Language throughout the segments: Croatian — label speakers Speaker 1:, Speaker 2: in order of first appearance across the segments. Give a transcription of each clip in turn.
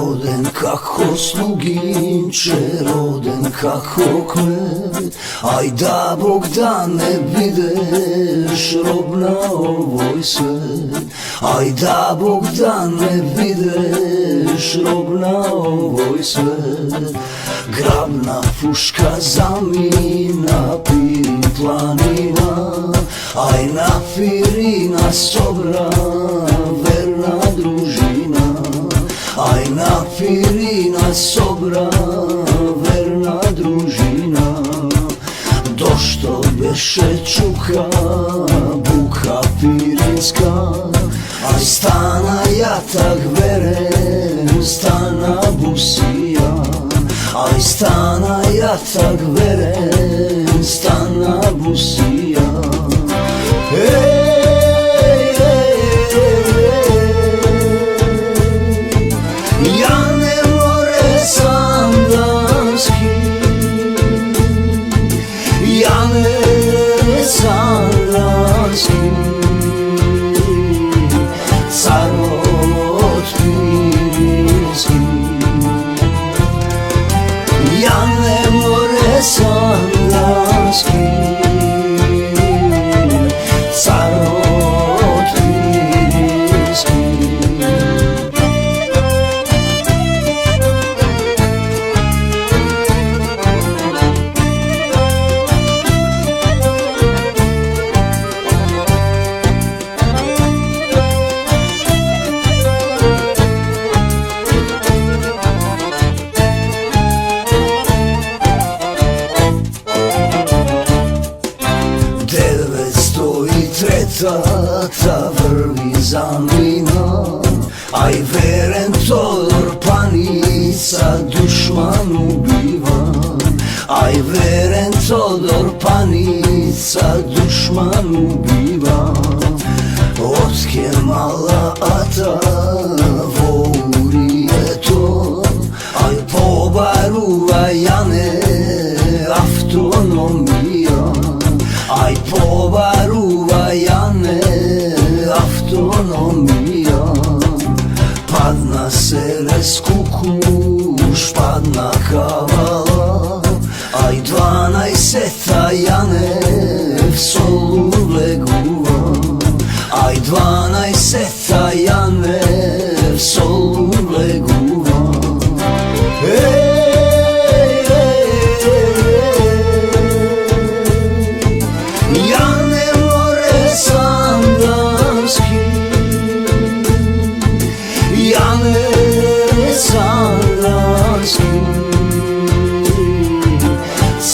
Speaker 1: roden kako sluginče, roden kako kmet. Aj da Bog da ne bideš rob na ovoj svet. Aj da Bog da ne bideš rob na ovoj svet. Grabna puška zamina pirin planina, aj napiri nas dobra verna družina. Aj napiri nas dobra verna družina. Došto beše čuka buka pirinska, aj stana jatak veren stana busija. Aj stana jatak veren stana busija. Ja ne more sam danski, ja ne sam danski, carot pirinski. Ja ne more sam danski, carot pirinski. Ta vrvi zamina, aj veren Todor panica dušman ubiva. Aj veren Todor panica dušman ubiva. Otke mala ata vouri je to, aj pobaruva jane autonomija. Aj pobaruva jane autonomija. Padna sere skukuš, padna kavala, aj 12 jane v solu leguva. Aj 12 jane v solu leguva.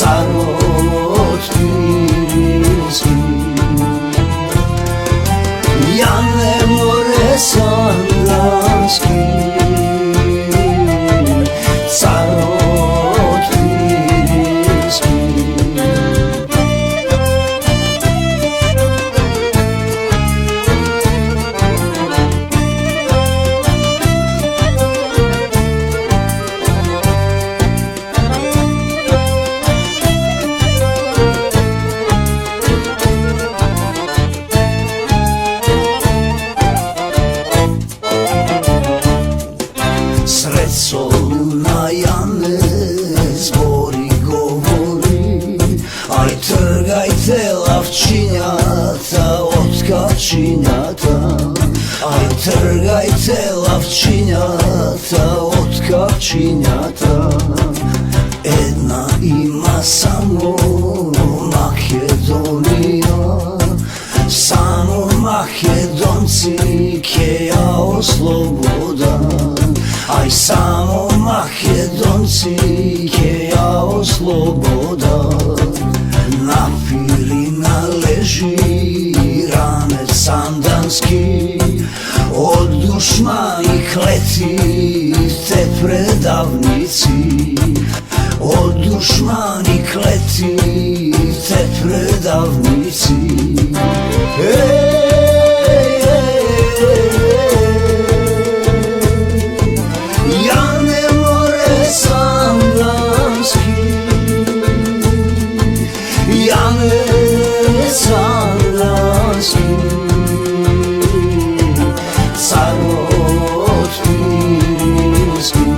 Speaker 1: Carot pirinski. Ja ne more sam danski, carot pirinski. Sred soluna jane zbori govori, aj trgajte lavčinjata od kačinjata. Aj trgajte lavčinjata od kačinjata. Една ima samo Makedonija, samo Makedonci keja oslobodan. Aj samo Makedonci keja oslobodan. Na pirina leži ranet sandanski, od dušmani kleti te predavnici. Od dušmani kleti te predavnici. Ja ne more sam danski, ja ne sam danski, carot pirinski.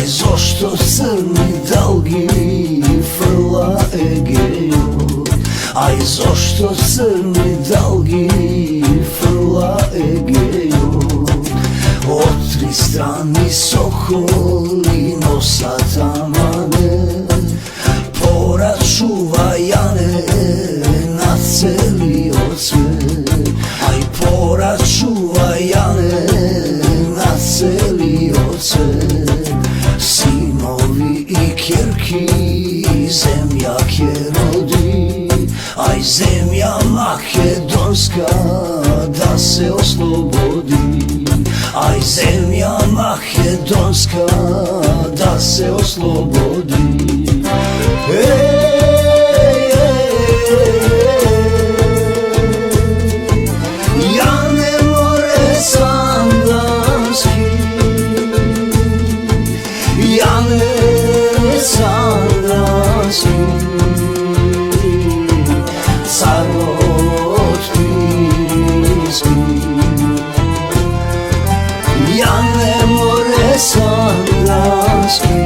Speaker 1: Aj zašto crni dalgi frla Egejom, aj zašto crni dalgi frla Egejom. Od tri strani sokoli nosa tamane, poraz čuvajane na celio svet. Aj poraz čuvajane na celio svet. Sinovi i kjerki zemljak je rodi, aj zemlja makedonska da se oslobodi. Aj zemlja makedonska da se oslobodi. Jane more sandanski, Jane sandanski, carot pirinski. Jane more sandanski,